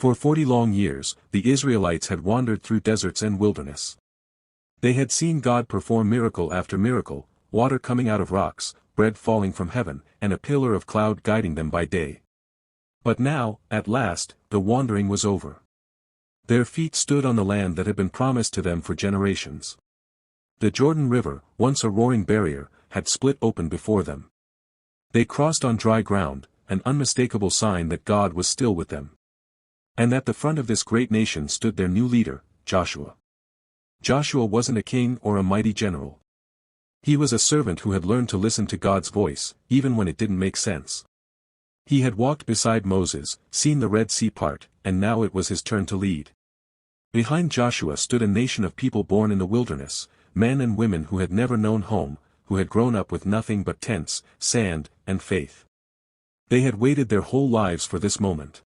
For 40 long years, the Israelites had wandered through deserts and wilderness. They had seen God perform miracle after miracle, water coming out of rocks, bread falling from heaven, and a pillar of cloud guiding them by day. But now, at last, the wandering was over. Their feet stood on the land that had been promised to them for generations. The Jordan River, once a roaring barrier, had split open before them. They crossed on dry ground, an unmistakable sign that God was still with them. And at the front of this great nation stood their new leader, Joshua. Joshua wasn't a king or a mighty general. He was a servant who had learned to listen to God's voice, even when it didn't make sense. He had walked beside Moses, seen the Red Sea part, and now it was his turn to lead. Behind Joshua stood a nation of people born in the wilderness, men and women who had never known home, who had grown up with nothing but tents, sand, and faith. They had waited their whole lives for this moment.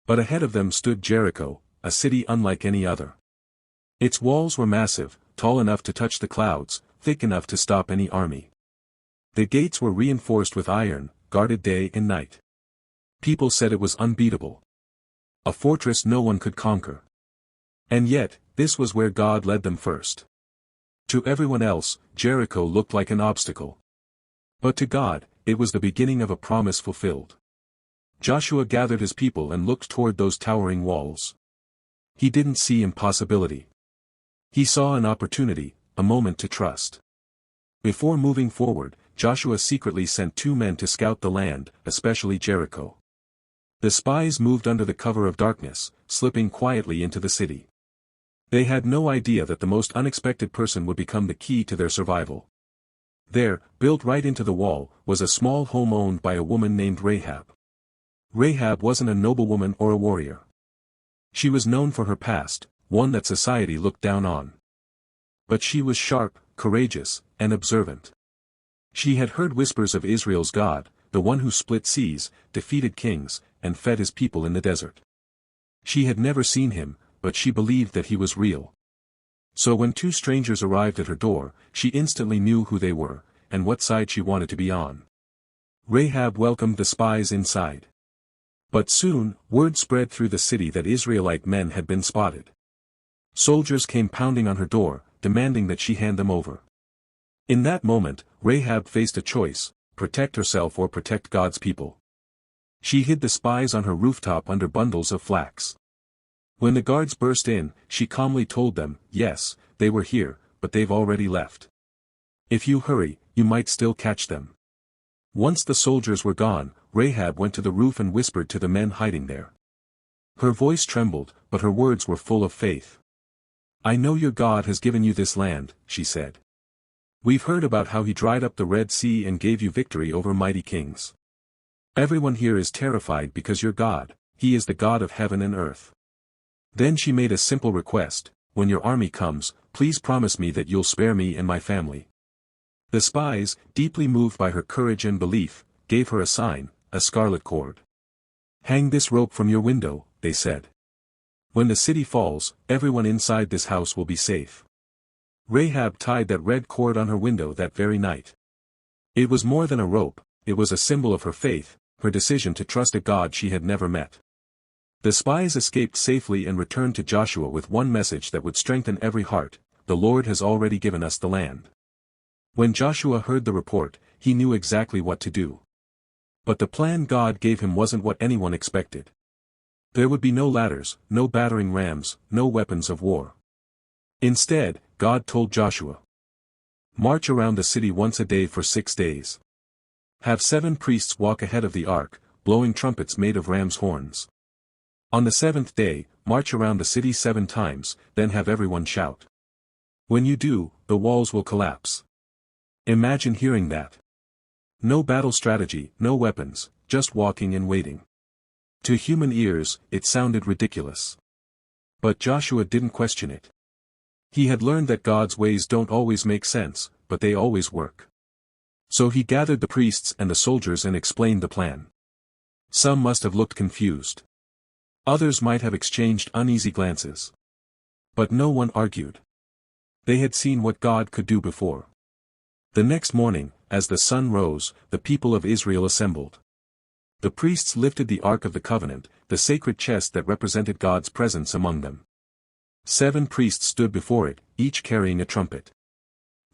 But ahead of them stood Jericho, a city unlike any other. Its walls were massive, tall enough to touch the clouds, thick enough to stop any army. The gates were reinforced with iron, guarded day and night. People said it was unbeatable. A fortress no one could conquer. And yet, this was where God led them first. To everyone else, Jericho looked like an obstacle. But to God, it was the beginning of a promise fulfilled. Joshua gathered his people and looked toward those towering walls. He didn't see impossibility. He saw an opportunity, a moment to trust. Before moving forward, Joshua secretly sent 2 men to scout the land, especially Jericho. The spies moved under the cover of darkness, slipping quietly into the city. They had no idea that the most unexpected person would become the key to their survival. There, built right into the wall, was a small home owned by a woman named Rahab. Rahab wasn't a noblewoman or a warrior. She was known for her past, one that society looked down on. But she was sharp, courageous, and observant. She had heard whispers of Israel's God, the one who split seas, defeated kings, and fed his people in the desert. She had never seen him, but she believed that he was real. So when 2 strangers arrived at her door, she instantly knew who they were, and what side she wanted to be on. Rahab welcomed the spies inside. But soon, word spread through the city that Israelite men had been spotted. Soldiers came pounding on her door, demanding that she hand them over. In that moment, Rahab faced a choice: protect herself or protect God's people. She hid the spies on her rooftop under bundles of flax. When the guards burst in, she calmly told them, yes, they were here, but they've already left. If you hurry, you might still catch them. Once the soldiers were gone, Rahab went to the roof and whispered to the men hiding there. Her voice trembled, but her words were full of faith. I know your God has given you this land, she said. We've heard about how he dried up the Red Sea and gave you victory over mighty kings. Everyone here is terrified because your God, he is the God of heaven and earth. Then she made a simple request: when your army comes, please promise me that you'll spare me and my family. The spies, deeply moved by her courage and belief, gave her a sign, a scarlet cord. Hang this rope from your window, they said. When the city falls, everyone inside this house will be safe. Rahab tied that red cord on her window that very night. It was more than a rope, it was a symbol of her faith, her decision to trust a God she had never met. The spies escaped safely and returned to Joshua with one message that would strengthen every heart: the Lord has already given us the land. When Joshua heard the report, he knew exactly what to do. But the plan God gave him wasn't what anyone expected. There would be no ladders, no battering rams, no weapons of war. Instead, God told Joshua, march around the city once a day for 6 days. Have 7 priests walk ahead of the ark, blowing trumpets made of ram's horns. On the 7th day, march around the city 7 times, then have everyone shout. When you do, the walls will collapse. Imagine hearing that. No battle strategy, no weapons, just walking and waiting. To human ears, it sounded ridiculous. But Joshua didn't question it. He had learned that God's ways don't always make sense, but they always work. So he gathered the priests and the soldiers and explained the plan. Some must have looked confused. Others might have exchanged uneasy glances. But no one argued. They had seen what God could do before. The next morning, as the sun rose, the people of Israel assembled. The priests lifted the Ark of the Covenant, the sacred chest that represented God's presence among them. 7 priests stood before it, each carrying a trumpet.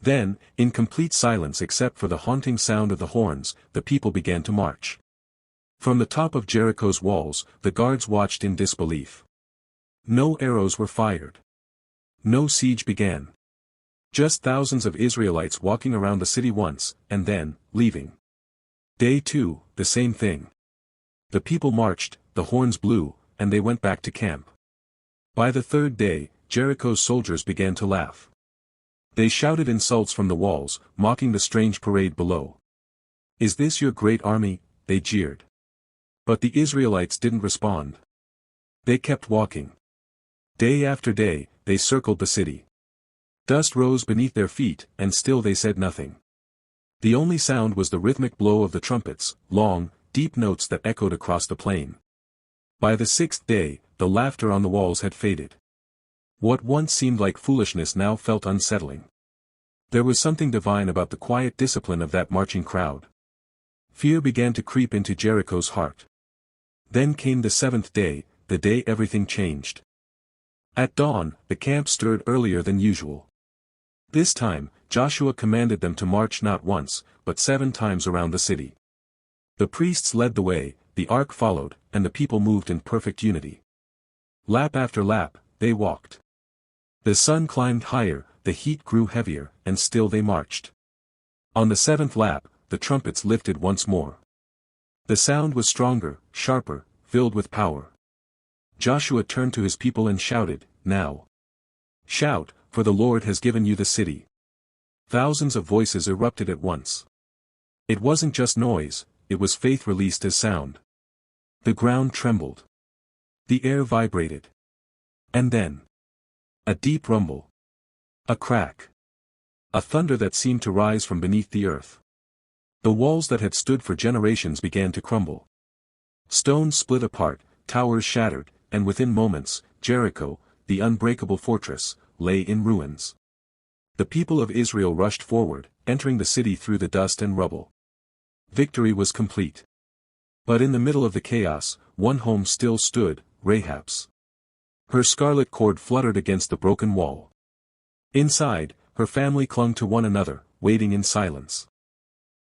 Then, in complete silence except for the haunting sound of the horns, the people began to march. From the top of Jericho's walls, the guards watched in disbelief. No arrows were fired. No siege began. Just thousands of Israelites walking around the city once, and then, leaving. Day 2, the same thing. The people marched, the horns blew, and they went back to camp. By the 3rd day, Jericho's soldiers began to laugh. They shouted insults from the walls, mocking the strange parade below. "Is this your great army?" they jeered. But the Israelites didn't respond. They kept walking. Day after day, they circled the city. Dust rose beneath their feet, and still they said nothing. The only sound was the rhythmic blow of the trumpets, long, deep notes that echoed across the plain. By the 6th day, the laughter on the walls had faded. What once seemed like foolishness now felt unsettling. There was something divine about the quiet discipline of that marching crowd. Fear began to creep into Jericho's heart. Then came the 7th day, the day everything changed. At dawn, the camp stirred earlier than usual. This time, Joshua commanded them to march not once, but 7 times around the city. The priests led the way, the ark followed, and the people moved in perfect unity. Lap after lap, they walked. The sun climbed higher, the heat grew heavier, and still they marched. On the 7th lap, the trumpets lifted once more. The sound was stronger, sharper, filled with power. Joshua turned to his people and shouted, "Now! Shout, for the Lord has given you the city." Thousands of voices erupted at once. It wasn't just noise, it was faith released as sound. The ground trembled. The air vibrated. And then, a deep rumble. A crack. A thunder that seemed to rise from beneath the earth. The walls that had stood for generations began to crumble. Stones split apart, towers shattered, and within moments, Jericho, the unbreakable fortress, lay in ruins. The people of Israel rushed forward, entering the city through the dust and rubble. Victory was complete. But in the middle of the chaos, one home still stood, Rahab's. Her scarlet cord fluttered against the broken wall. Inside, her family clung to one another, waiting in silence.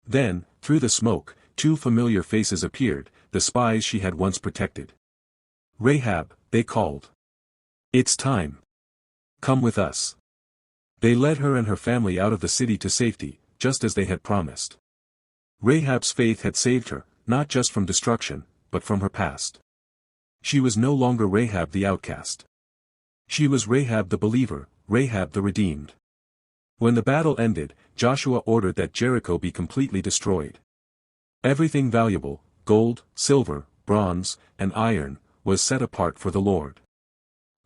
Then, through the smoke, 2 familiar faces appeared, the spies she had once protected. "Rahab," they called. "It's time. Come with us." They led her and her family out of the city to safety, just as they had promised. Rahab's faith had saved her, not just from destruction, but from her past. She was no longer Rahab the outcast. She was Rahab the believer, Rahab the redeemed. When the battle ended, Joshua ordered that Jericho be completely destroyed. Everything valuable, gold, silver, bronze, and iron, was set apart for the Lord.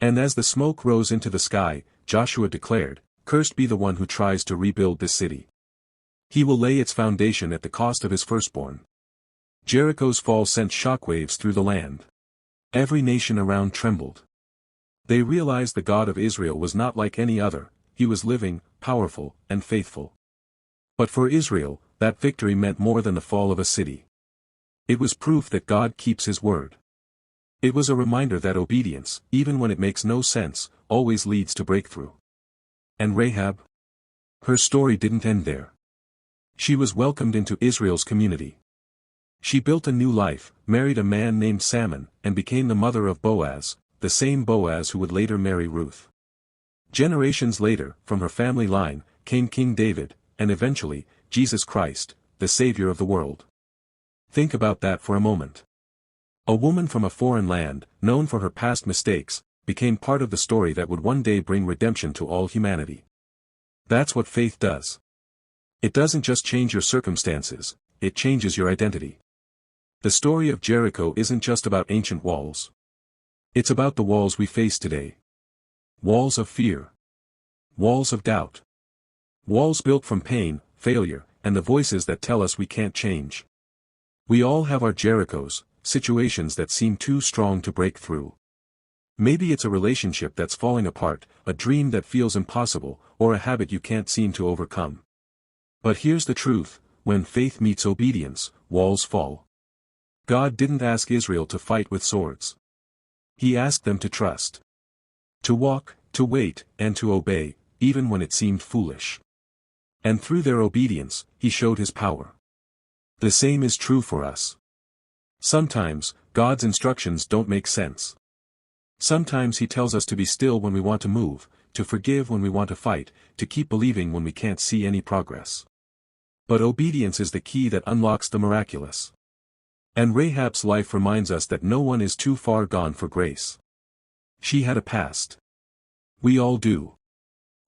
And as the smoke rose into the sky, Joshua declared, "Cursed be the one who tries to rebuild this city. He will lay its foundation at the cost of his firstborn." Jericho's fall sent shockwaves through the land. Every nation around trembled. They realized the God of Israel was not like any other, he was living, powerful, and faithful. But for Israel, that victory meant more than the fall of a city. It was proof that God keeps his word. It was a reminder that obedience, even when it makes no sense, always leads to breakthrough. And Rahab? Her story didn't end there. She was welcomed into Israel's community. She built a new life, married a man named Salmon, and became the mother of Boaz, the same Boaz who would later marry Ruth. Generations later, from her family line, came King David, and eventually, Jesus Christ, the Savior of the world. Think about that for a moment. A woman from a foreign land, known for her past mistakes, became part of the story that would one day bring redemption to all humanity. That's what faith does. It doesn't just change your circumstances, it changes your identity. The story of Jericho isn't just about ancient walls. It's about the walls we face today. Walls of fear. Walls of doubt. Walls built from pain, failure, and the voices that tell us we can't change. We all have our Jerichos, situations that seem too strong to break through. Maybe it's a relationship that's falling apart, a dream that feels impossible, or a habit you can't seem to overcome. But here's the truth, when faith meets obedience, walls fall. God didn't ask Israel to fight with swords. He asked them to trust. To walk, to wait, and to obey, even when it seemed foolish. And through their obedience, he showed his power. The same is true for us. Sometimes, God's instructions don't make sense. Sometimes he tells us to be still when we want to move, to forgive when we want to fight, to keep believing when we can't see any progress. But obedience is the key that unlocks the miraculous. And Rahab's life reminds us that no one is too far gone for grace. She had a past. We all do.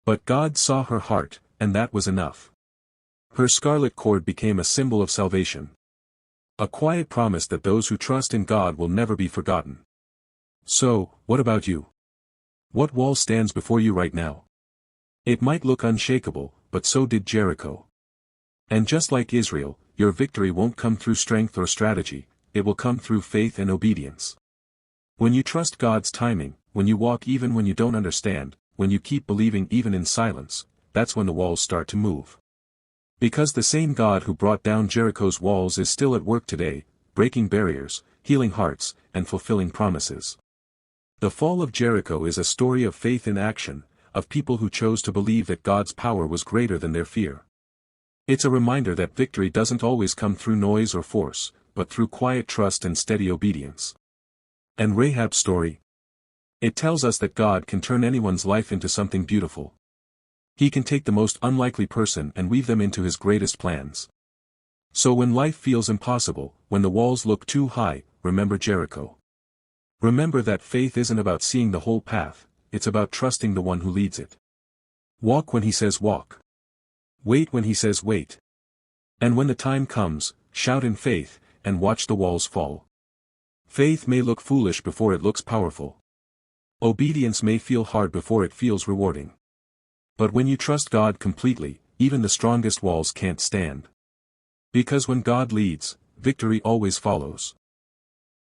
But God saw her heart, and that was enough. Her scarlet cord became a symbol of salvation. A quiet promise that those who trust in God will never be forgotten. So, what about you? What wall stands before you right now? It might look unshakable, but so did Jericho. And just like Israel, your victory won't come through strength or strategy, it will come through faith and obedience. When you trust God's timing, when you walk even when you don't understand, when you keep believing even in silence, that's when the walls start to move. Because the same God who brought down Jericho's walls is still at work today, breaking barriers, healing hearts, and fulfilling promises. The Fall of Jericho is a story of faith in action, of people who chose to believe that God's power was greater than their fear. It's a reminder that victory doesn't always come through noise or force, but through quiet trust and steady obedience. And Rahab's story? It tells us that God can turn anyone's life into something beautiful. He can take the most unlikely person and weave them into his greatest plans. So when life feels impossible, when the walls look too high, remember Jericho. Remember that faith isn't about seeing the whole path, it's about trusting the one who leads it. Walk when he says walk. Wait when he says wait. And when the time comes, shout in faith, and watch the walls fall. Faith may look foolish before it looks powerful. Obedience may feel hard before it feels rewarding. But when you trust God completely, even the strongest walls can't stand. Because when God leads, victory always follows.